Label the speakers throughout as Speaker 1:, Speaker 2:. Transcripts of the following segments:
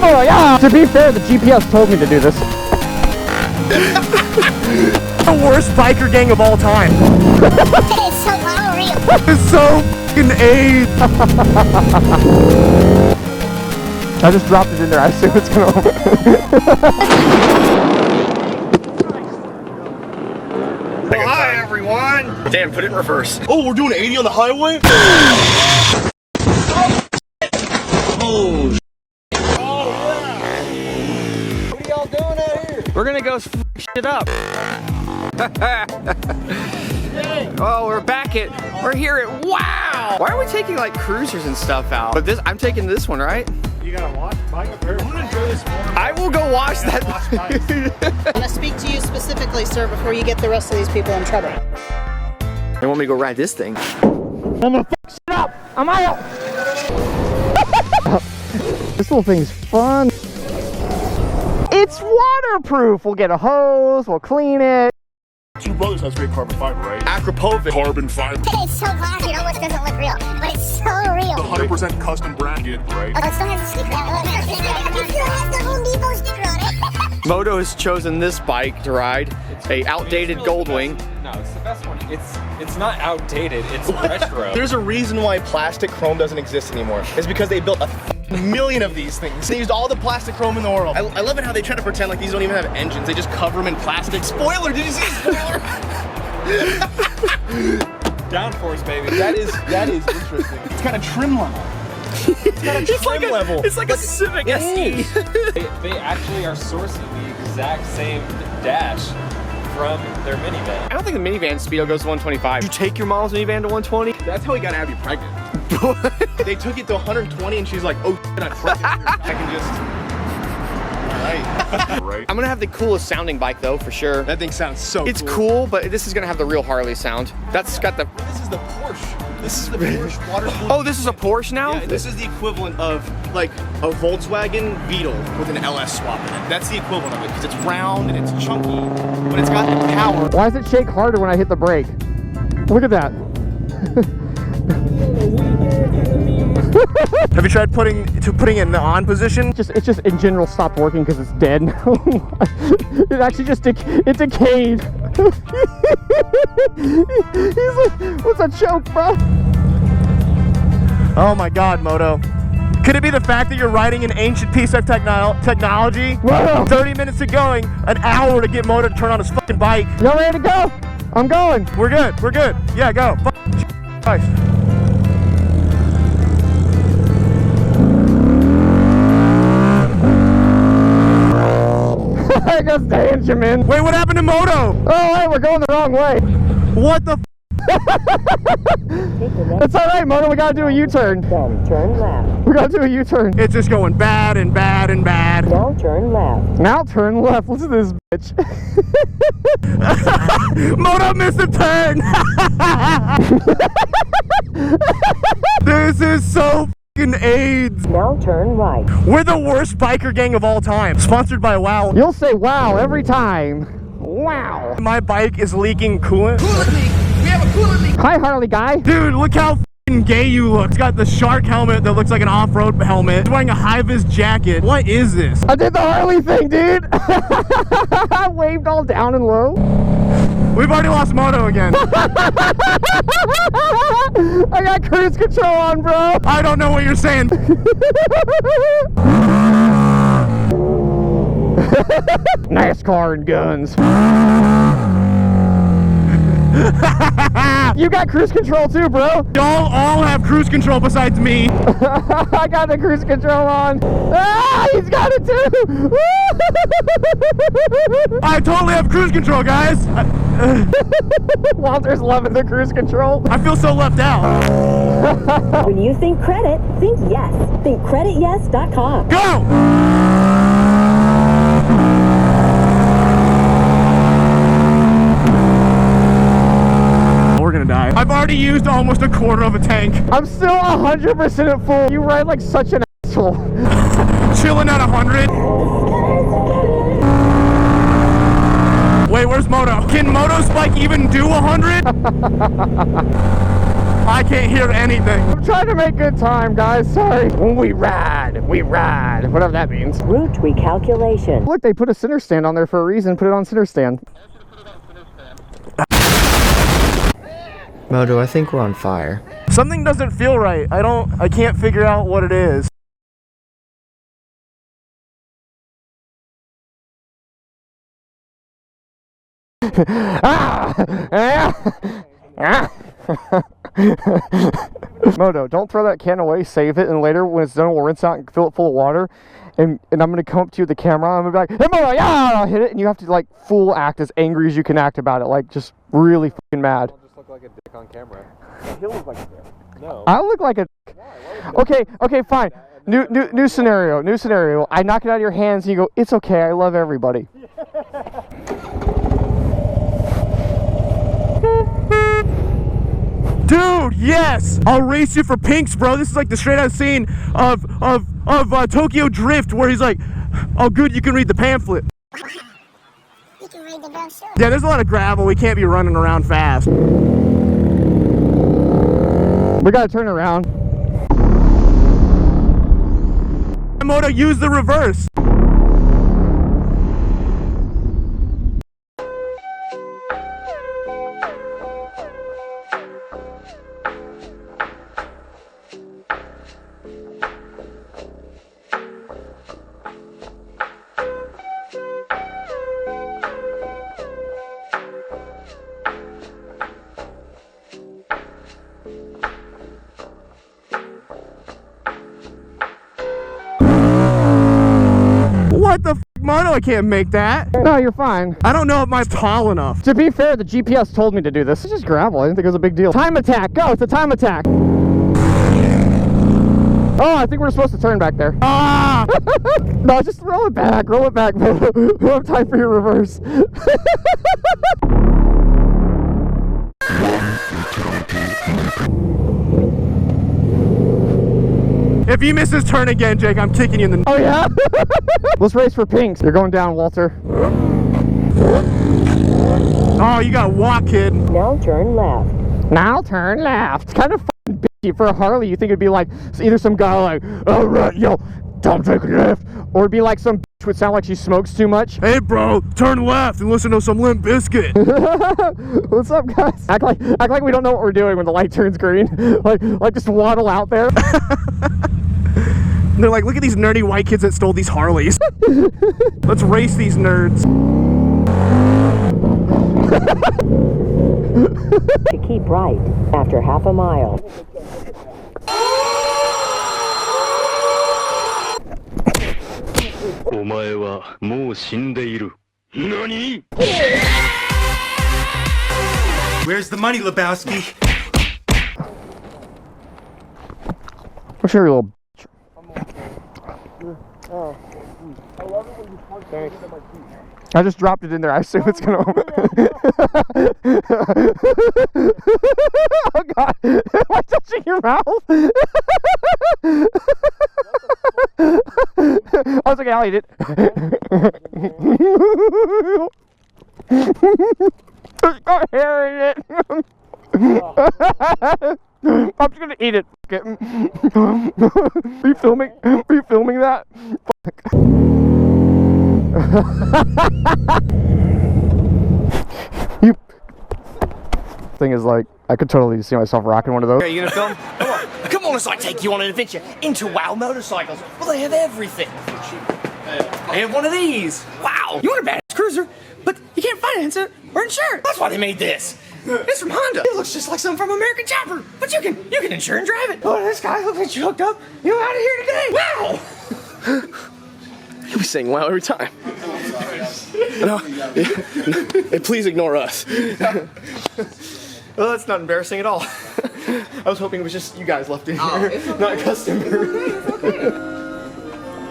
Speaker 1: Yeah. To be fair, the GPS told me to do this.
Speaker 2: The worst biker gang of all time.
Speaker 3: It's so unreal.
Speaker 2: It's so f***ing AIDS.
Speaker 1: I just dropped it in there. I assume it's gonna open.
Speaker 2: Well, hi everyone.
Speaker 4: Dan, put it in reverse.
Speaker 2: Oh, we're doing 80 on the highway?
Speaker 4: Oh,
Speaker 2: What are y'all doing out here?
Speaker 4: we're gonna go shit up. Oh, we're here at Wow. Why are we taking like cruisers and stuff out? But I'm taking this one, right?
Speaker 2: You gotta watch bike up here. I'm gonna enjoy this more.
Speaker 4: I will go wash that.
Speaker 5: I'm gonna speak to you specifically, sir, before you get the rest of these people in trouble.
Speaker 4: They want me to go ride this thing.
Speaker 1: I'm gonna f shit up. I'm out. This little thing's fun. It's waterproof. We'll get a hose. We'll clean it.
Speaker 6: Two Brothers has great carbon fiber, right?
Speaker 4: Acropovic.
Speaker 6: Carbon fiber.
Speaker 3: It's so classy, it almost doesn't look real, but it's so real.
Speaker 6: 100% custom branded, right?
Speaker 3: Oh, it still has a sticker on it. It still has the Home Depot sticker on it.
Speaker 4: Moto has chosen this bike to ride, a outdated Goldwing.
Speaker 7: No, it's the best one. It's not outdated, it's retro.
Speaker 2: There's a reason why plastic chrome doesn't exist anymore. It's because they built a million of these things. They used all the plastic chrome in the world. I love it how they try to pretend like these don't even have engines. They just cover them in plastic. Spoiler, did you see the spoiler?
Speaker 7: Downforce, baby. That is interesting.
Speaker 2: It's got a trim level. It's got a trim level.
Speaker 4: It's like a Civic SE.
Speaker 7: They actually are sourcing the exact same dash from their minivan.
Speaker 4: I don't think the minivan speedo goes to 125. You take your mom's minivan to 120?
Speaker 2: That's how he got Abby pregnant. They took it to 120 and she's like, oh shit, I'm pregnant. I can just...
Speaker 6: Right?
Speaker 4: I'm gonna have the coolest sounding bike though, for sure.
Speaker 2: That thing sounds so
Speaker 4: It's cool, but this is gonna have the real Harley sound. That's got the...
Speaker 2: This is the Porsche. This is the Porsche water cooled.
Speaker 4: Oh, this is a Porsche now?
Speaker 2: Yeah, this is the equivalent of like a Volkswagen Beetle with an LS swap in it. That's the equivalent of it because it's round and it's chunky, but it's got the power.
Speaker 1: Why does it shake harder when I hit the brake? Look at that.
Speaker 2: Have you tried putting it in the on position?
Speaker 1: It's just in general stopped working because it's dead now. It actually just it decayed. He's like, what's a choke, bro?
Speaker 2: Oh my God, Moto. Could it be the fact that you're riding an ancient piece of technology?
Speaker 1: Whoa.
Speaker 2: 30 minutes to going, an hour to get Moto to turn on his fucking bike.
Speaker 1: Y'all ready to go? I'm going.
Speaker 2: We're good. We're good. Yeah, go. Christ.
Speaker 1: I guess Benjamin.
Speaker 2: Wait, what happened to Moto?
Speaker 1: Oh, wait, we're going the wrong way.
Speaker 2: What the?
Speaker 1: It's all right, Moto. We gotta do a U-turn.
Speaker 8: Then turn left.
Speaker 1: We gotta do a U-turn.
Speaker 2: It's just going bad and bad and bad.
Speaker 8: Now turn left.
Speaker 1: Now turn left. Listen to this bitch.
Speaker 2: Moto missed a turn. This is so fucking AIDS.
Speaker 8: Now turn right.
Speaker 2: We're the worst biker gang of all time. Sponsored by Wow.
Speaker 1: You'll say wow every time. Wow.
Speaker 2: My bike is leaking coolant.
Speaker 4: Coolant leak! We have a coolant leak!
Speaker 1: Hi, Harley guy.
Speaker 2: Dude, look how fucking gay you look. It's got the shark helmet that looks like an off-road helmet. He's wearing a high-vis jacket. What is this?
Speaker 1: I did the Harley thing, dude. I waved all down and low.
Speaker 2: We've already lost Moto again.
Speaker 1: I got cruise control on, bro.
Speaker 2: I don't know what you're saying.
Speaker 1: NASCAR and guns. You got cruise control too, bro.
Speaker 2: Y'all all have cruise control besides me.
Speaker 1: I got the cruise control on. Ah, he's got it too.
Speaker 2: I totally have cruise control, guys.
Speaker 1: Walter's loving the cruise control.
Speaker 2: I feel so left out.
Speaker 8: When you think credit, think yes. Think credityes.com.
Speaker 2: Go! We're gonna die. I've already used almost a quarter of a tank.
Speaker 1: I'm still 100% at full. You ride like such an asshole.
Speaker 2: Chilling at 100. Wait, where's Moto? Can Moto's bike even do 100? I can't hear anything.
Speaker 1: I'm trying to make good time, guys. Sorry. When we ride ride. We ride. Whatever that means.
Speaker 8: Route recalculation.
Speaker 1: Look, they put a center stand on there for a reason. Put it on center stand.
Speaker 9: Moto, I think we're on fire.
Speaker 2: Something doesn't feel right. I can't figure out what it is.
Speaker 1: Moto, don't throw that can away, save it, and later when it's done we'll rinse out and fill it full of water, and I'm gonna come up to you with the camera, I'm gonna be like, hey Moto, yeah, I'll hit it, and you have to like full act as angry as you can act about it, like just really fucking mad.
Speaker 7: I'll just look like a dick on camera. He'll look like a dick. No.
Speaker 1: I look like a dick. Okay, fine. New scenario. I knock it out of your hands and you go, it's okay, I love everybody.
Speaker 2: Dude, yes! I'll race you for pinks, bro. This is like the straight out scene of Tokyo Drift, where he's like, oh good, you can read the pamphlet.
Speaker 3: You can read the brochure.
Speaker 2: Yeah, there's a lot of gravel. We can't be running around fast.
Speaker 1: We gotta turn around.
Speaker 2: Moto, use the reverse. What the f, Moto? I can't make that.
Speaker 1: No, you're fine.
Speaker 2: I don't know if mine's tall enough.
Speaker 1: To be fair, the GPS told me to do this. It's just gravel. I didn't think it was a big deal. Time attack. Go. It's a time attack. Oh, I think we're supposed to turn back there.
Speaker 2: Ah!
Speaker 1: No, just roll it back. Roll it back. We don't have time for your reverse.
Speaker 2: If you miss this turn again, Jake, I'm kicking you in the...
Speaker 1: Oh, yeah? Let's race for pinks. You're going down, Walter.
Speaker 2: Oh, you gotta walk, kid.
Speaker 8: Now turn left.
Speaker 1: Now turn left. It's kind of fucking bitchy. For a Harley, you think it'd be like either some guy like, all right, yo, don't take a left. Or it'd be like some bitch would sound like she smokes too much.
Speaker 2: Hey, bro, turn left and listen to some Limp Bizkit.
Speaker 1: What's up, guys? Act like we don't know what we're doing when the light turns green. like just waddle out there.
Speaker 2: They're like, look at these nerdy white kids that stole these Harleys. Let's race these nerds.
Speaker 8: To keep right after half a mile.
Speaker 10: Where's the money, Lebowski?
Speaker 1: I'm sure you're a little. I just dropped it in there. I assume it's gonna. Oh God! Am I touching your mouth? I was like, I'll eat it. There's got hair in it. I'm just gonna eat it. Are you filming? Are you filming that? Fuck. You thing is like, I could totally see myself rocking one of those.
Speaker 4: Are you gonna film? Come on, let's like take you on an adventure into WOW motorcycles. Well, they have everything. They have one of these. Wow, you want a badass cruiser, but you can't finance it or insure it. That's why they made this. It's from Honda. It looks just like something from American Chopper, but you can insure and drive it. Oh, this guy looks like you hooked up. You're out of here today. Wow.
Speaker 2: You'll be saying wow every time. No, please ignore us.
Speaker 1: Well, that's not embarrassing at all. I was hoping it was just you guys left in here, not customers.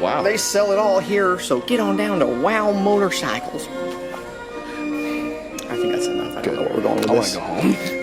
Speaker 2: Wow.
Speaker 4: They sell it all here, so get on down to WOW Motorcycles. I think that's enough. I don't know where we're going with this.
Speaker 2: I want to go home.